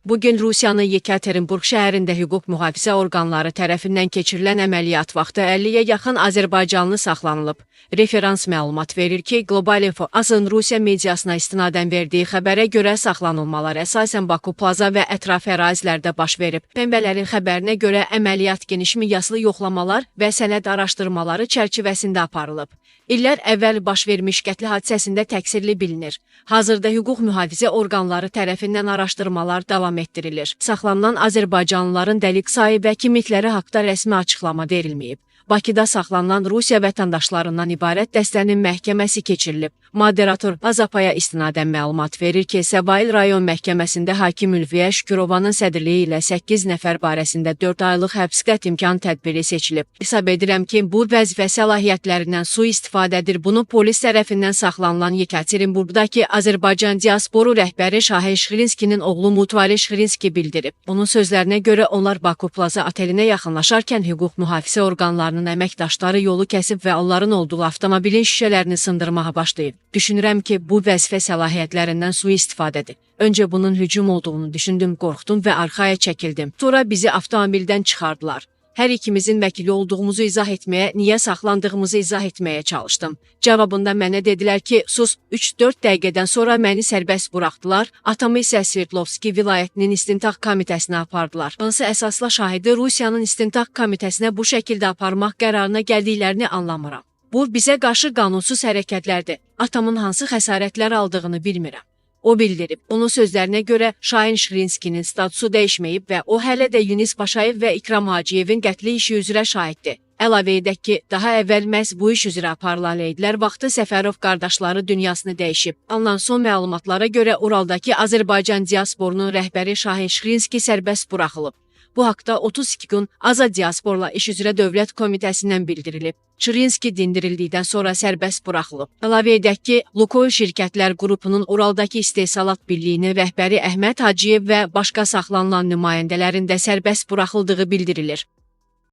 Bugün Rusiyanın Yekaterinburq şəhərində hüquq mühafizə orqanları tərəfindən keçirilən əməliyyat vaxtı 50-yə yaxın azərbaycanlı saxlanılıb. Referans məlumat verir ki, Global Info AZın Rusiya mediasına istinadən verdiyi xəbərə görə saxlanılmalar əsasən Baku Plaza və ətraf ərazilərdə baş verib. Pembələrin xəbərinə görə əməliyyat geniş miqyaslı yoxlamalar və sənəd araşdırmaları çərçivəsində aparılıb. İllər əvvəl baş vermiş qətl hadisəsində təqsirli bilinir. Hazırda hüquq mühafizə orqanları tərəfindən araşdırmalar davam etdirilir. Saxlanılan azərbaycanlıların dəqiq sayı və kimlikləri haqda rəsmi açıqlama verilməyib. Bakıda saxlanılan Rusiya vətəndaşlarından ibarət dəstənin məhkəməsi keçirilib. Moderator Azapaya istinadən məlumat verir ki, Səbail rayon məhkəməsində hakim Ülviyə Şükürovanın sədrliyi ilə 8 nəfər barəsində 4 aylıq həbs qəti imkan tədbiri seçilib. Hesab edirəm ki, bu vəzifə səlahiyyətlərindən sui-istifadədir. Bunu polis tərəfindən saxlanılan Yekaterinburqdakı Azərbaycan diasporu rəhbəri Şahin Şxirinskinin oğlu Mutvali Şxirinski bildirib. Onun sözlərinə görə onlar Baku Plaza otelinə yaxınlaşarkən hüquq mühafizə orqanlarının əməkdaşları yolu kəsib və onların olduğu avtomobilin şüşələrini sındırmağa başlayıb. Düşünürəm ki, bu vəzifə səlahiyyətlərindən sui-istifadədir. Öncə bunun hücum olduğunu düşündüm, qorxdum və arxaya çəkildim. Sonra bizi avtomobildən çıxardılar. Hər ikimizin vəkili olduğumuzu izah etməyə, niyə saxlandığımızı izah etməyə çalışdım. Cavabında mənə dedilər ki, sus, 3-4 dəqiqədən sonra məni sərbəst buraxdılar, atamı isə Sverdlovski vilayətinin istintaq komitəsinə apardılar. Hansı əsasla şahidi Rusiyanın istintaq komitəsinə bu şəkildə aparmaq qərarına gəldiklərini anlamıram. Bu, bizə qarşı qanunsuz hərəkətlərdir. Atamın hansı xəsarətlər aldığını bilmirəm. O bildirib. Onun sözlərinə görə Şahin Şxirinskinin statusu dəyişməyib və o hələ də Yunis Paşayev və İkram Hacıyevin qətli işi üzrə şahiddir. Əlavə edək ki, daha əvvəl məhz bu iş üzrə aparılan reydlər vaxtı Səfərov qardaşları dünyasını dəyişib. Alınan son məlumatlara görə Uraldakı Azərbaycan diasporunun rəhbəri Şahin Şxirinski sərbəst buraxılıb. Bu haqda 32 gün Azad Diasporla İş üzrə Dövlət Komitəsindən bildirilib. Şxirinski dindirildikdən sonra sərbəst buraxılıb. Əlavə edək ki, Lukoil şirkətlər qrupunun Uraldakı istehsalat birliyinin rəhbəri Əhməd Hacıyev və başqa saxlanılan nümayəndələrin də sərbəst buraxıldığı bildirilir.